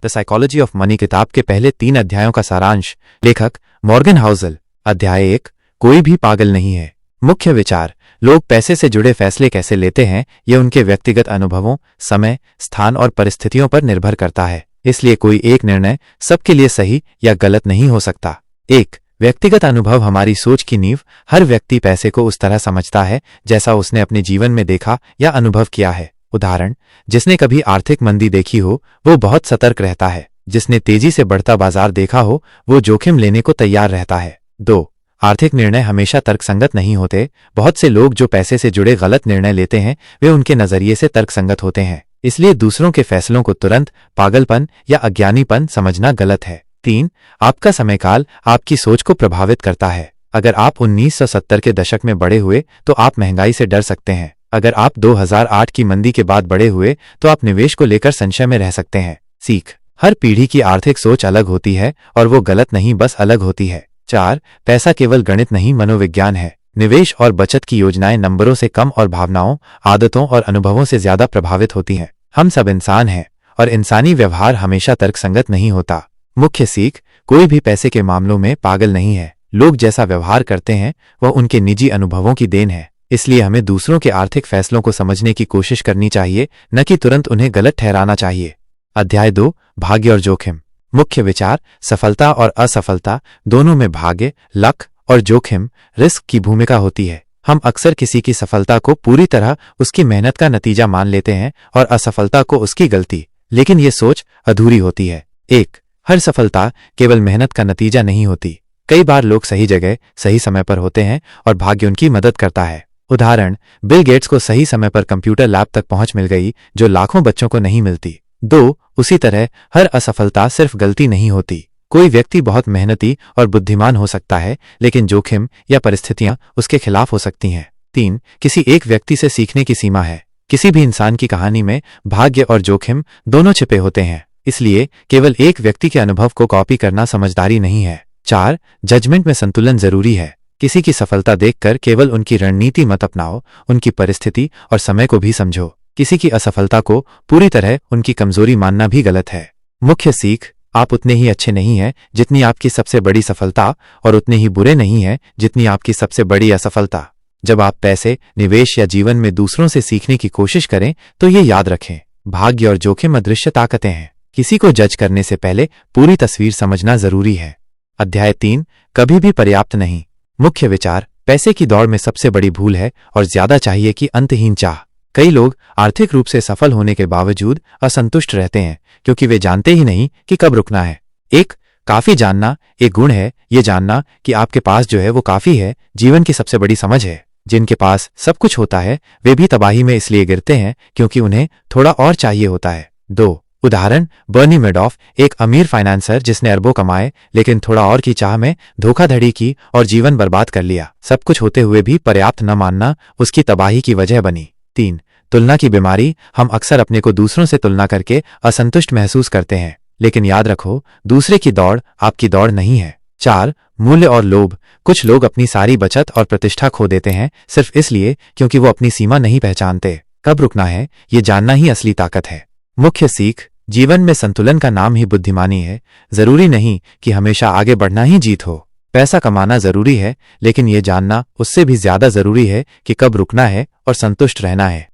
The psychology of money किताब के पहले 3 अध्यायों का सारांश। लेखक मॉर्गन हाउसल। अध्याय 1, कोई भी पागल नहीं है। मुख्य विचार, लोग पैसे से जुड़े फैसले कैसे लेते हैं ये उनके व्यक्तिगत अनुभवों, समय, स्थान और परिस्थितियों पर निर्भर करता है। इसलिए कोई एक निर्णय सबके लिए सही या गलत नहीं हो सकता। 1. व्यक्तिगत अनुभव हमारी सोच की नींव। हर व्यक्ति पैसे को उस तरह समझता है जैसा उसने अपने जीवन में देखा या अनुभव किया है। उदाहरण, जिसने कभी आर्थिक मंदी देखी हो वो बहुत सतर्क रहता है। जिसने तेजी से बढ़ता बाजार देखा हो वो जोखिम लेने को तैयार रहता है। 2. आर्थिक निर्णय हमेशा तर्कसंगत नहीं होते। बहुत से लोग जो पैसे से जुड़े गलत निर्णय लेते हैं वे उनके नजरिए से तर्कसंगत होते हैं। इसलिए दूसरों के फैसलों को तुरंत पागलपन या अज्ञानीपन समझना गलत है। 3. आपका समयकाल आपकी सोच को प्रभावित करता है। अगर आप 1970 के दशक में बड़े हुए तो आप महंगाई से डर सकते हैं। अगर आप 2008 की मंदी के बाद बड़े हुए तो आप निवेश को लेकर संशय में रह सकते हैं। सीख, हर पीढ़ी की आर्थिक सोच अलग होती है और वो गलत नहीं, बस अलग होती है। 4. पैसा केवल गणित नहीं, मनोविज्ञान है। निवेश और बचत की योजनाएं नंबरों से कम और भावनाओं, आदतों और अनुभवों से ज्यादा प्रभावित होती हैं। हम सब इंसान हैं और इंसानी व्यवहार हमेशा तर्कसंगत नहीं होता। मुख्य सीख, कोई भी पैसे के मामलों में पागल नहीं है। लोग जैसा व्यवहार करते हैं वह उनके निजी अनुभवों की देन है। इसलिए हमें दूसरों के आर्थिक फैसलों को समझने की कोशिश करनी चाहिए, न कि तुरंत उन्हें गलत ठहराना चाहिए। अध्याय 2, भाग्य और जोखिम। मुख्य विचार, सफलता और असफलता दोनों में भाग्य, लक और जोखिम, रिस्क की भूमिका होती है। हम अक्सर किसी की सफलता को पूरी तरह उसकी मेहनत का नतीजा मान लेते हैं और असफलता को उसकी गलती, लेकिन ये सोच अधूरी होती है। 1. हर सफलता केवल मेहनत का नतीजा नहीं होती। कई बार लोग सही जगह सही समय पर होते हैं और भाग्य उनकी मदद करता है। उदाहरण, बिल गेट्स को सही समय पर कंप्यूटर लैब तक पहुंच मिल गई जो लाखों बच्चों को नहीं मिलती। 2. उसी तरह हर असफलता सिर्फ गलती नहीं होती। कोई व्यक्ति बहुत मेहनती और बुद्धिमान हो सकता है लेकिन जोखिम या परिस्थितियां उसके खिलाफ हो सकती हैं। 3. किसी एक व्यक्ति से सीखने की सीमा है। किसी भी इंसान की कहानी में भाग्य और जोखिम दोनों छिपे होते हैं। इसलिए केवल एक व्यक्ति के अनुभव को कॉपी करना समझदारी नहीं है। 4. जजमेंट में संतुलन जरूरी है। किसी की सफलता देखकर केवल उनकी रणनीति मत अपनाओ, उनकी परिस्थिति और समय को भी समझो। किसी की असफलता को पूरी तरह उनकी कमजोरी मानना भी गलत है। मुख्य सीख, आप उतने ही अच्छे नहीं हैं जितनी आपकी सबसे बड़ी सफलता और उतने ही बुरे नहीं हैं जितनी आपकी सबसे बड़ी असफलता। जब आप पैसे, निवेश या जीवन में दूसरों से सीखने की कोशिश करें तो ये याद रखें, भाग्य और जोखिम अदृश्य ताकतें हैं। किसी को जज करने से पहले पूरी तस्वीर समझना जरूरी है। अध्याय 3, कभी भी पर्याप्त नहीं। मुख्य विचार, पैसे की दौड़ में सबसे बड़ी भूल है और ज्यादा चाहिए कि अंतहीन चाह। कई लोग आर्थिक रूप से सफल होने के बावजूद असंतुष्ट रहते हैं क्योंकि वे जानते ही नहीं कि कब रुकना है। काफी जानना एक गुण है। ये जानना कि आपके पास जो है वो काफी है, जीवन की सबसे बड़ी समझ है। जिनके पास सब कुछ होता है वे भी तबाही में इसलिए गिरते हैं क्योंकि उन्हें थोड़ा और चाहिए होता है। 2. उदाहरण, बर्नी मैडॉफ, एक अमीर फाइनेंसर जिसने अरबों कमाए लेकिन थोड़ा और की चाह में धोखाधड़ी की और जीवन बर्बाद कर लिया। सब कुछ होते हुए भी पर्याप्त न मानना उसकी तबाही की वजह बनी। 3. तुलना की बीमारी, हम अक्सर अपने को दूसरों से तुलना करके असंतुष्ट महसूस करते हैं, लेकिन याद रखो दूसरे की दौड़ आपकी दौड़ नहीं है। 4. मूल्य और लोभ, कुछ लोग अपनी सारी बचत और प्रतिष्ठा खो देते हैं सिर्फ इसलिए क्योंकि वो अपनी सीमा नहीं पहचानते। कब रुकना है ये जानना ही असली ताकत है। मुख्य सीख, जीवन में संतुलन का नाम ही बुद्धिमानी है। जरूरी नहीं कि हमेशा आगे बढ़ना ही जीत हो। पैसा कमाना जरूरी है लेकिन ये जानना उससे भी ज्यादा जरूरी है कि कब रुकना है और संतुष्ट रहना है।